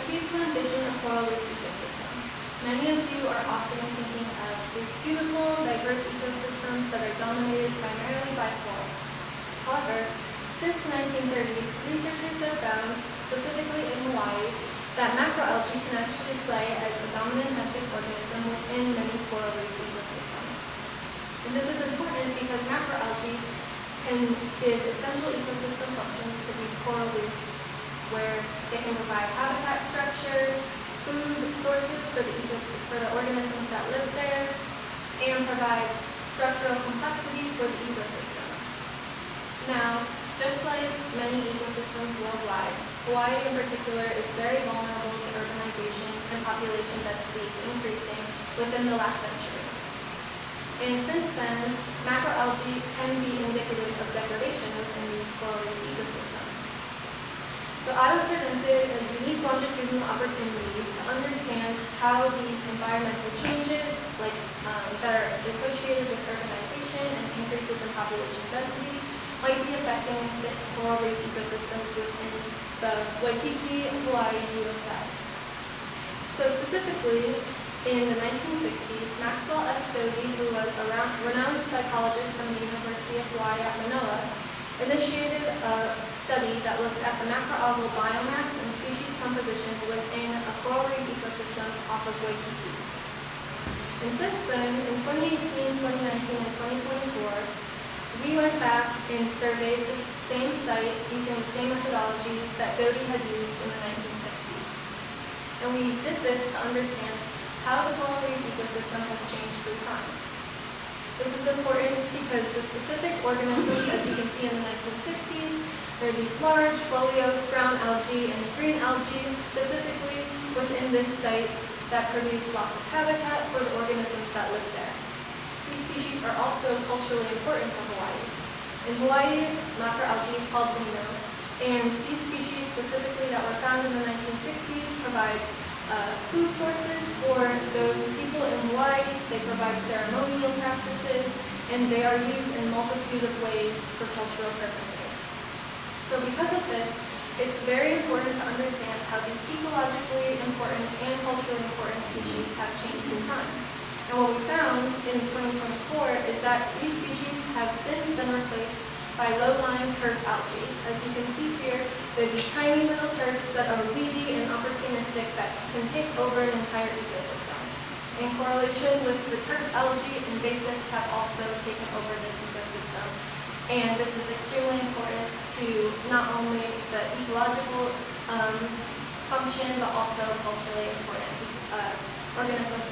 key to envision a coral reef ecosystem. Many of you are often thinking of these beautiful, diverse ecosystems that are dominated primarily by coral. However, since the 1930s, researchers have found, specifically in Hawaii, that macroalgae can actually play as a dominant benthic organism within many coral reef ecosystems. And this is important because macroalgae can give essential ecosystem functions to these coral reefs, where they can provide habitat structure, food sources for the organisms that live there, and provide structural complexity for the ecosystem. Now, just like many ecosystems worldwide, Hawaii in particular is very vulnerable to urbanization and population densities increasing within the last century. And since then, macroalgae can be indicative of degradation within these coral reef ecosystems. So I was presented a unique longitudinal opportunity to understand how these environmental changes, that are associated with urbanization and increases in population density, might be affecting the coral reef ecosystems within the Waikīkī, Hawaii, USA. So specifically, in the 1960s, Maxwell S. Stody, who was a renowned psychologist from the University of Hawaii at Manoa, initiated a study that looked at the macroalgal biomass and species composition within a coral reef ecosystem off of Waikīkī. And since then, in 2018, 2019, and 2024, we went back and surveyed the same site using the same methodologies that Doty had used in the 1960s. And we did this to understand how the coral reef ecosystem has changed through time. This is important because the specific organisms, as you can see in the 1960s, there are these large foliose brown algae and green algae, specifically within this site, that produce lots of habitat for the organisms that live there. These species are also culturally important to Hawaii. In Hawaii, macroalgae is called lino, and these species specifically that were found in the 1960s provide food sources for those people in Hawaii. They provide ceremonial practices, and they are used in a multitude of ways for cultural purposes. So because of this, it's very important to understand how these ecologically important and culturally important species have changed through time. And what we found in 2024 is that these species have since been replaced by low-lying turf algae. As you can see here, they're these tiny little turfs that are weedy and opportunistic that can take over an entire ecosystem. In correlation with the turf algae, invasives have also taken over this ecosystem. And this is extremely important to not only the ecological function, but also culturally important organisms